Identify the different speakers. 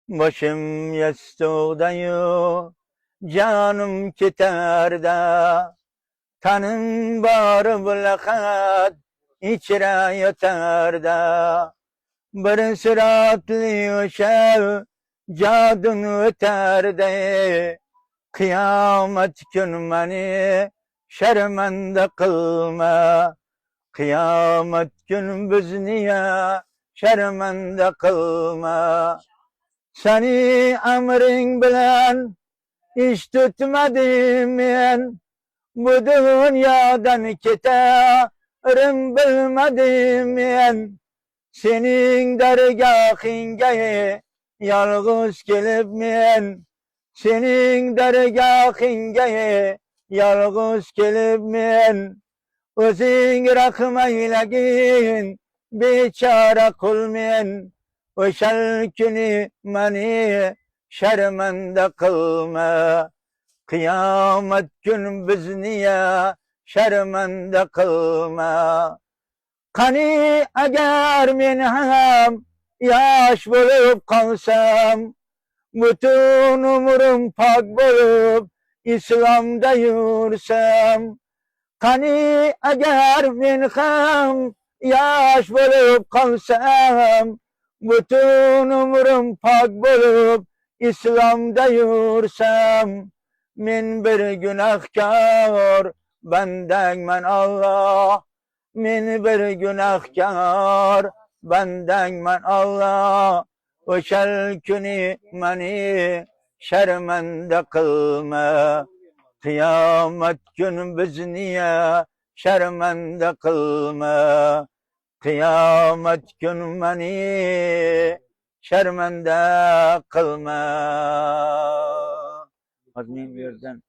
Speaker 1: Başım yastıkdayı, canım keter da. Tanım var bulakat, içre yeter da. Bir süratli şev, cadın öter de. Kıyamet gün beni şermende kılma. Kıyamet gün biz niye şermende kılma. Seni emrin bilen iş tutmadım men. Bu dünyadan keterim bilmedim men. Senin dergahınga yalğız gelip men. Senin dergahınga yalğız gelip men. Özün rahmet eylegin beçare kul men. O'shal kuni meni şermende kılma. Kıyamet gün biz niye şermende kılma. Kani eğer men ham yaş bulup kalsam, bütün umurum pak bulup İslam'da yürüsem. Kani eğer men ham yaş bulup kalsam, bütün umurum pak bulup İslam'da yürüsem. Men bir günahkar, benden men Allah. Men bir günahkar, benden men Allah. O'shal kuni meni şermende kılma. Kıyamet gün biz niye şermende kılma. Kıyamet gün beni şermende kılma. Azmin bir yerden